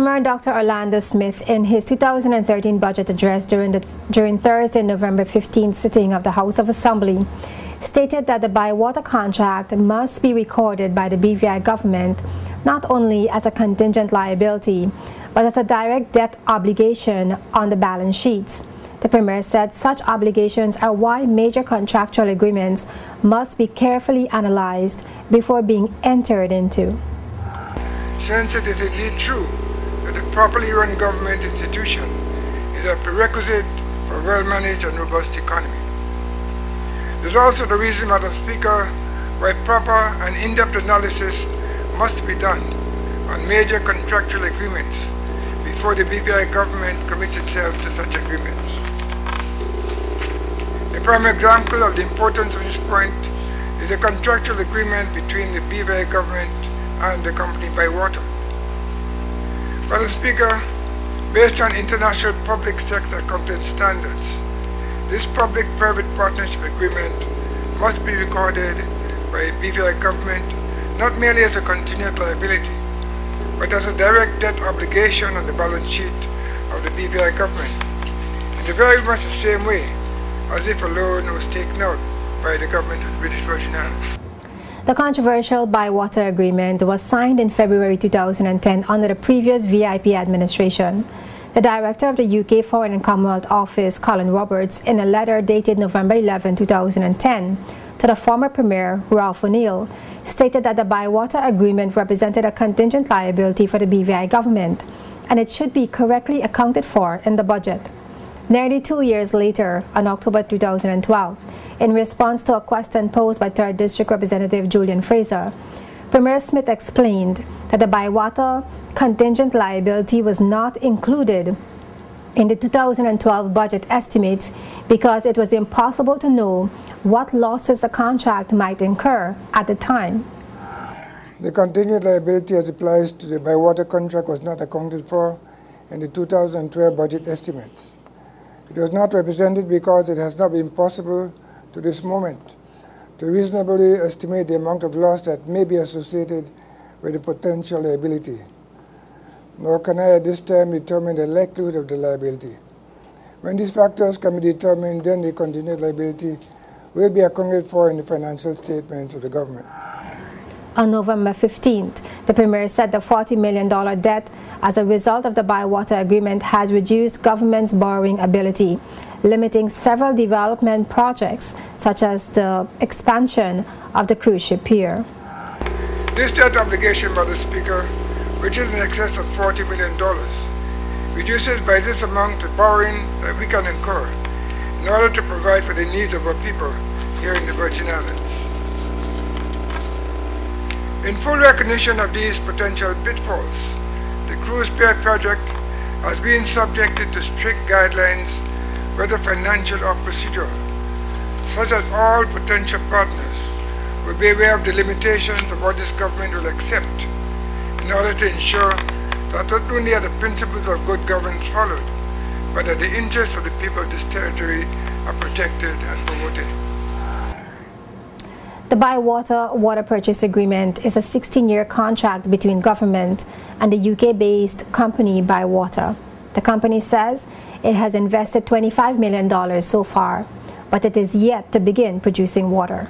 Premier Dr. Orlando Smith, in his 2013 budget address during Thursday, November 15th sitting of the House of Assembly, stated that the Biwater contract must be recorded by the BVI government not only as a contingent liability, but as a direct debt obligation on the balance sheets. The Premier said such obligations are why major contractual agreements must be carefully analyzed before being entered into. Since it is indeed true that a properly run government institution is a prerequisite for a well-managed and robust economy. This is also the reason, Madam Speaker, why proper and in-depth analysis must be done on major contractual agreements before the BVI government commits itself to such agreements. A prime example of the importance of this point is a contractual agreement between the BVI government and the company Biwater. Madam Speaker, based on international public sector accounting standards, this public-private partnership agreement must be recorded by BVI government not merely as a contingent liability, but as a direct debt obligation on the balance sheet of the BVI government, in the very much the same way as if a loan was taken out by the government of the British Virgin Islands. The controversial Biwater agreement was signed in February 2010 under the previous VIP administration. The director of the UK Foreign and Commonwealth Office, Colin Roberts, in a letter dated November 11, 2010, to the former Premier, Ralph O'Neill, stated that the Biwater agreement represented a contingent liability for the BVI government, and it should be correctly accounted for in the budget. Nearly 2 years later, on October 2012, in response to a question posed by 3rd District Representative Julian Fraser, Premier Smith explained that the Biwater contingent liability was not included in the 2012 budget estimates because it was impossible to know what losses the contract might incur at the time. The contingent liability as applies to the Biwater contract was not accounted for in the 2012 budget estimates. It was not represented because it has not been possible to this moment to reasonably estimate the amount of loss that may be associated with the potential liability. Nor can I at this time determine the likelihood of the liability. When these factors can be determined, then the contingent liability will be accounted for in the financial statements of the government. On November 15th, the Premier said the $40 million debt as a result of the Biwater agreement has reduced government's borrowing ability, limiting several development projects, such as the expansion of the cruise ship pier. This debt obligation, Madam Speaker, which is in excess of $40 million, reduces by this amount the borrowing that we can incur in order to provide for the needs of our people here in the Virgin Islands. In full recognition of these potential pitfalls, the cruise pier project has been subjected to strict guidelines, whether financial or procedural, such that all potential partners will be aware of the limitations of what this government will accept in order to ensure that not only are the principles of good governance followed, but that the interests of the people of this territory are protected and promoted. The Biwater water purchase agreement is a 16-year contract between government and the UK-based company Biwater. The company says it has invested $25 million so far, but it is yet to begin producing water.